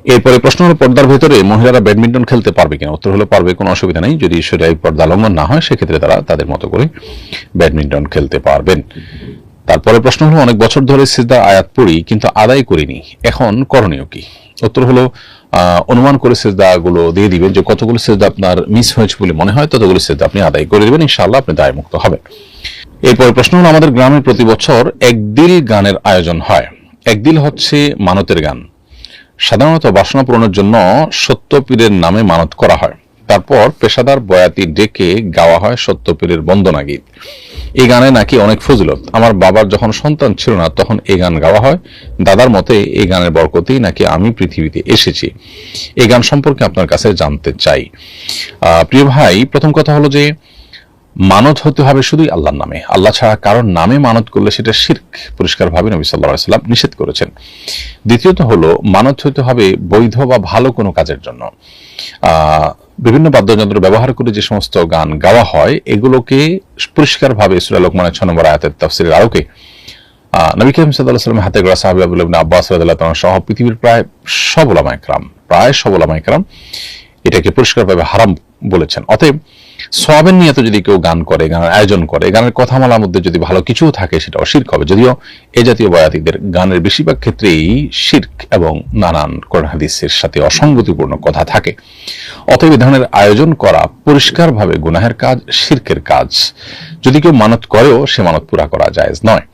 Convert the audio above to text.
এরপরে প্রশ্ন হলো, পর্দার ভেতরে মহিলারা ব্যাডমিন্টন খেলতে পারবে কিনা? উত্তর হলো পারবে, কোনো অসুবিধা নেই। যদি শরীরে পর্দা লঙ্ঘন না হয় সেক্ষেত্রে তারা তাদের মতো করে ব্যাডমিন্টন খেলতে পারবেন। তারপরে প্রশ্ন হলো, অনেক বছর ধরে সিজদা আয়াত পড়ি কিন্তু আদায় করিনি, এখন করণীয় কি? উত্তর হলো অনুমান করে সিজদা গুলো দিয়ে দিবেন, যে কতগুলো সিজদা আপনার মিস হয়েছে বলে মনে হয় ততগুলো সিজদা আপনি আদায় করে দিবেন, ইনশাআল্লাহ আপনি দায়মুক্ত হবেন। এরপর প্রশ্ন হলো, আমাদের গ্রামে প্রতি বছর একদিল গানের আয়োজন হয়। একদিল হচ্ছে মানতের গান। সাধারণত বাসনা পূরণের জন্য সত্য পীরের নামে মানত করা হয়, তারপর পেশাদার বয়াতি ডেকে গাওয়া হয় সত্য পীরের বন্দনা গীত। এই গানে নাকি অনেক ফজিলত। আমার বাবার যখন সন্তান ছিল না তখন এই গান গাওয়া হয়। দাদার মতে এই গানের বরকতেই নাকি আমি পৃথিবীতে এসেছি। এই গান সম্পর্কে আপনার কাছে জানতে চাই। প্রিয় ভাই, প্রথম কথা হলো যে মানত হতে হবে শুধুই আল্লাহর নামে। আল্লাহ ছাড়া কারোর নামে মানত করলে সেটা শিরক, পরিষ্কারভাবে নবী সাল্লাল্লাহু আলাইহি ওয়াসাল্লাম নিষেধ করেছেন। দ্বিতীয়ত হলো, মানত হতে হবে বৈধ বা ভালো কোনো কাজের জন্য। বিভিন্ন বাদ্যযন্ত্র ব্যবহার করে যে সমস্ত গান গাওয়া হয় এগুলোকে পরিষ্কারভাবে সূরা লোকমানের 6 নম্বর আয়াতের তাফসীরের আলোকে নবী করিম সাল্লাল্লাহু আলাইহি ওয়াসাল্লামের হাতে গড়া সাহাবী আব্দুল্লাহ ইবনে আব্বাস রাদিয়াল্লাহু তাআলা সহ পৃথিবীর প্রায় সব উলামায়ে কেরাম এটাকে পরিষ্কারভাবে হারাম বলেছেন। অতএব সওয়াবের নিয়তে যদি কেউ গান করে, গানের আয়োজন করে, গানের কথামালার মধ্যে যদি ভালো কিছু থাকে সেটাও শিরক হবে। যদিও এই জাতীয় বয়াতিদের গানের বেশিরভাগ ক্ষেত্রেই শিরক এবং নানান কোরআন হাদিসের সাথে অসঙ্গতিপূর্ণ কথা থাকে। অতএব এই ধরনের আয়োজন করা পরিষ্কারভাবে গুনাহের কাজ, শিরকের কাজ। যদি কেউ মানত করেও সে মানত পুরা করা জায়েজ নয়।